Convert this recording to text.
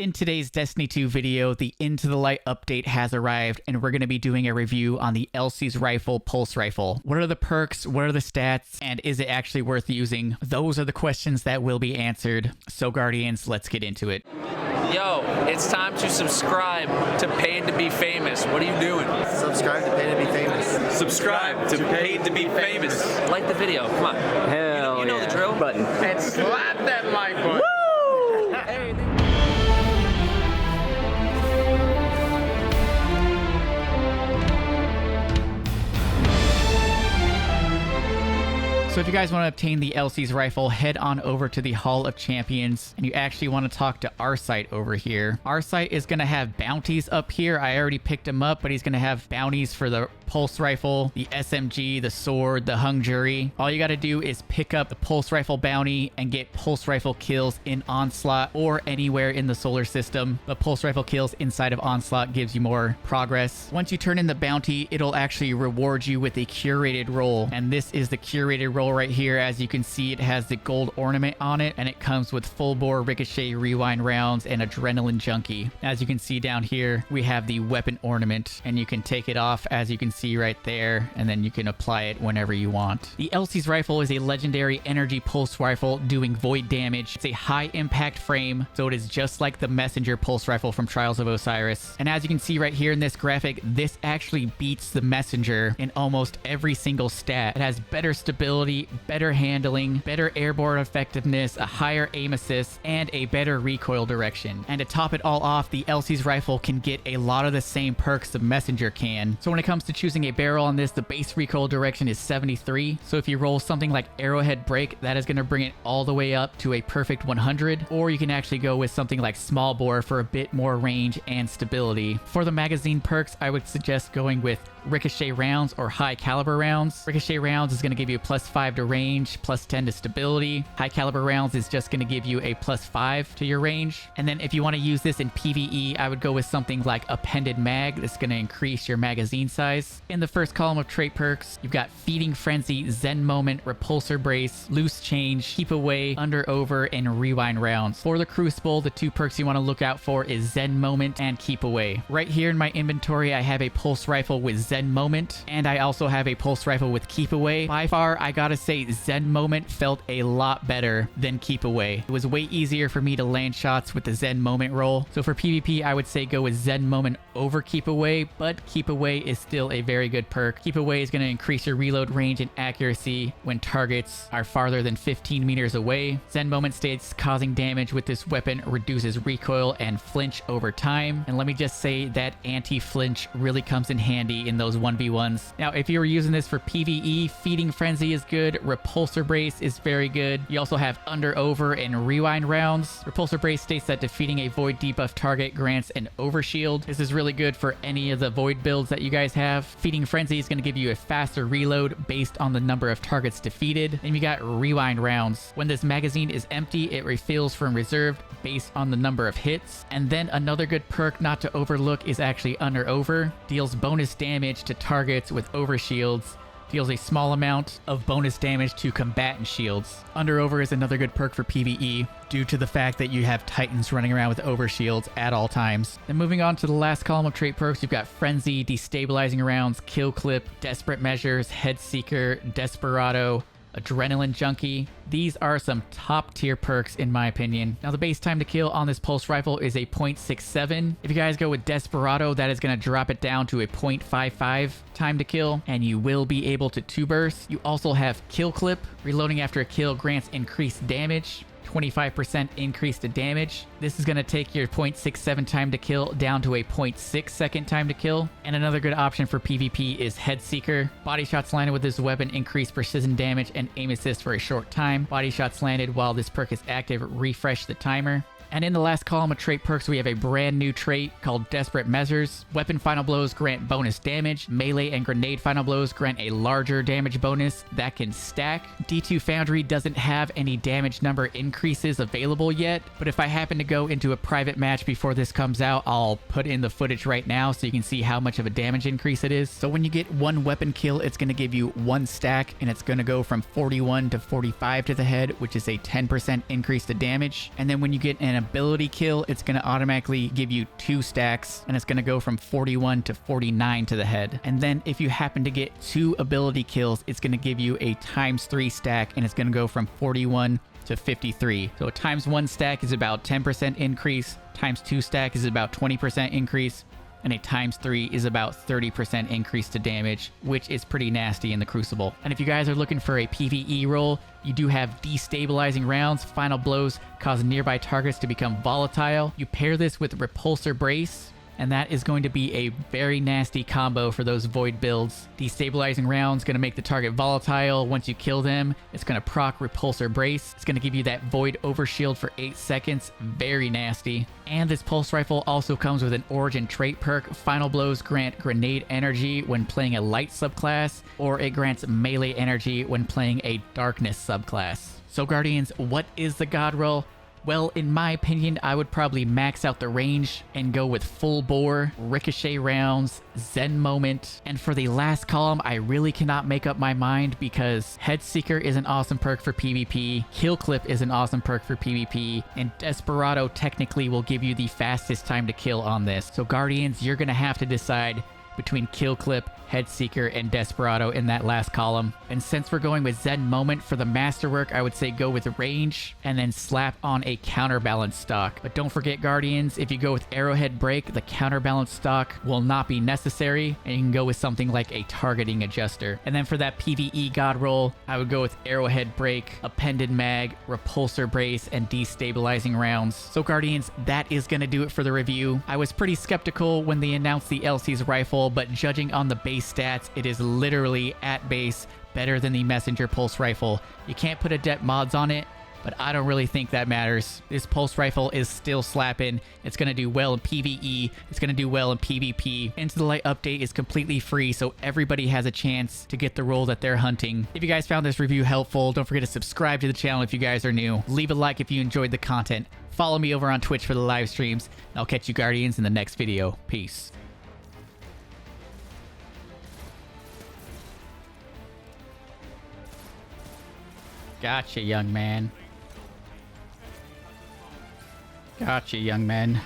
In today's Destiny 2 video, the Into the Light update has arrived, and we're going to be doing a review on the Elsie's Rifle Pulse Rifle. What are the perks, what are the stats, and is it actually worth using? Those are the questions that will be answered. So Guardians, let's get into it. Yo, it's time to subscribe to Paid to Be Famous. What are you doing? Subscribe to Paid to Be Famous. Subscribe to Paid to Be Famous. Like the video, come on. Hell you know yeah. the drill. Button. And slap that like button. Woo! Hey. So if you guys want to obtain the Elsie's Rifle, head on over to the Hall of Champions, and you actually want to talk to Arcite over here. Arcite is going to have bounties up here. I already picked him up, but he's going to have bounties for the Pulse Rifle, the SMG, the Sword, the Hung Jury. All you got to do is pick up the Pulse Rifle bounty and get Pulse Rifle kills in Onslaught or anywhere in the solar system. But Pulse Rifle kills inside of Onslaught gives you more progress. Once you turn in the bounty, it'll actually reward you with a curated roll, and this is the curated roll right here. As you can see, it has the gold ornament on it, and it comes with full bore ricochet rewind rounds and adrenaline junkie. As you can see down here, we have the weapon ornament, and you can take it off, as you can see right there, and then you can apply it whenever you want. The Elsie's Rifle is a legendary energy pulse rifle doing void damage. It's a high impact frame, so it is just like the Messenger pulse rifle from Trials of Osiris. And as you can see right here in this graphic, this actually beats the Messenger in almost every single stat. It has better stability, better handling, better airborne effectiveness, a higher aim assist, and a better recoil direction. And to top it all off, the Elsie's Rifle can get a lot of the same perks the Messenger can. So when it comes to choosing a barrel on this, the base recoil direction is 73. So if you roll something like Arrowhead Break, that is going to bring it all the way up to a perfect 100. Or you can actually go with something like Small Bore for a bit more range and stability. For the magazine perks, I would suggest going with Ricochet rounds or high caliber rounds. Ricochet rounds is going to give you a +5 to range, +10 to stability. High caliber rounds is just going to give you a +5 to your range. And then if you want to use this in PvE, I would go with something like Appended Mag. That's going to increase your magazine size. In the first column of trait perks, you've got Feeding Frenzy, Zen Moment, Repulsor Brace, Loose Change, Keep Away, Under Over, and Rewind rounds. For the Crucible, the two perks you want to look out for is Zen Moment and Keep Away. Right here in my inventory, I have a Pulse Rifle with Zen Moment, and I also have a Pulse Rifle with Keep Away. By far, I gotta say, Zen Moment felt a lot better than Keep Away. It was way easier for me to land shots with the Zen Moment roll. So for PvP, I would say go with Zen Moment over Keep Away, but Keep Away is still a very good perk. Keep Away is going to increase your reload range and accuracy when targets are farther than 15 meters away. Zen Moment states causing damage with this weapon reduces recoil and flinch over time. And let me just say that anti-flinch really comes in handy in those 1v1s. Now, if you were using this for PvE, Feeding Frenzy is good. Repulsor Brace is very good. You also have Under Over and Rewind rounds. Repulsor Brace states that defeating a void debuff target grants an overshield. This is really good for any of the void builds that you guys have. Feeding Frenzy is going to give you a faster reload based on the number of targets defeated. And you got Rewind rounds. When this magazine is empty, it refills from reserved based on the number of hits. And then another good perk not to overlook is actually Under Over. Deals bonus damage to targets with overshields. Deals a small amount of bonus damage to combatant shields. Under Over is another good perk for PvE due to the fact that you have Titans running around with overshields at all times. Then moving on to the last column of trait perks, you've got Frenzy, Destabilizing Rounds, Kill Clip, Desperate Measures, Head Seeker, Desperado, Adrenaline Junkie. These are some top tier perks in my opinion. Now the base time to kill on this pulse rifle is a 0.67. If you guys go with Desperado, that is going to drop it down to a 0.55 time to kill, and you will be able to 2-burst. You also have Kill Clip. Reloading after a kill grants increased damage. 25% increase to damage. This is going to take your 0.67 time to kill down to a 0.6 second time to kill. And another good option for PvP is Head Seeker. Body shots landed with this weapon increase precision damage and aim assist for a short time. Body shots landed while this perk is active refresh the timer. And in the last column of trait perks, we have a brand new trait called Desperate Measures. Weapon final blows grant bonus damage. Melee and grenade final blows grant a larger damage bonus that can stack. D2 Foundry doesn't have any damage number increases available yet, but if I happen to go into a private match before this comes out, I'll put in the footage right now so you can see how much of a damage increase it is. So when you get one weapon kill, it's going to give you one stack, and it's going to go from 41 to 45 to the head, which is a 10% increase to damage. And then when you get an ability kill, it's going to automatically give you 2 stacks, and it's going to go from 41 to 49 to the head. And then if you happen to get 2 ability kills, it's going to give you a ×3 stack, and it's going to go from 41 to 53. So a ×1 stack is about 10% increase, ×2 stack is about 20% increase, and a ×3 is about 30% increase to damage, which is pretty nasty in the Crucible. And if you guys are looking for a PvE role, you do have destabilizing rounds. Final blows cause nearby targets to become volatile. You pair this with Repulsor Brace, and that is going to be a very nasty combo for those Void builds. Destabilizing rounds going to make the target volatile. Once you kill them, it's going to proc Repulsor Brace. It's going to give you that Void Overshield for 8 seconds. Very nasty. And this Pulse Rifle also comes with an Origin trait perk. Final blows grant Grenade Energy when playing a Light subclass, or it grants Melee Energy when playing a Darkness subclass. So Guardians, what is the God roll? Well, in my opinion, I would probably max out the range and go with full bore, ricochet rounds, Zen moment. And for the last column, I really cannot make up my mind because Head Seeker is an awesome perk for PvP, Kill Clip is an awesome perk for PvP, and Desperado technically will give you the fastest time to kill on this. So Guardians, you're gonna have to decide between Kill Clip, Head Seeker, and Desperado in that last column. And since we're going with Zen Moment for the masterwork, I would say go with range and then slap on a counterbalance stock. But don't forget, Guardians, if you go with Arrowhead Break, the counterbalance stock will not be necessary, and you can go with something like a targeting adjuster. And then for that PvE God roll, I would go with Arrowhead Break, Appended Mag, Repulsor Brace, and Destabilizing Rounds. So Guardians, that is going to do it for the review. I was pretty skeptical when they announced the Elsie's rifle, but judging on the base stats, it is literally at base better than the Messenger Pulse Rifle. You can't put adept mods on it, but I don't really think that matters. This Pulse Rifle is still slapping. It's going to do well in PvE. It's going to do well in PvP. Into the Light update is completely free, so everybody has a chance to get the role that they're hunting. If you guys found this review helpful, don't forget to subscribe to the channel if you guys are new. Leave a like if you enjoyed the content. Follow me over on Twitch for the live streams, and I'll catch you Guardians in the next video. Peace. Gotcha, young man. Gotcha, young man.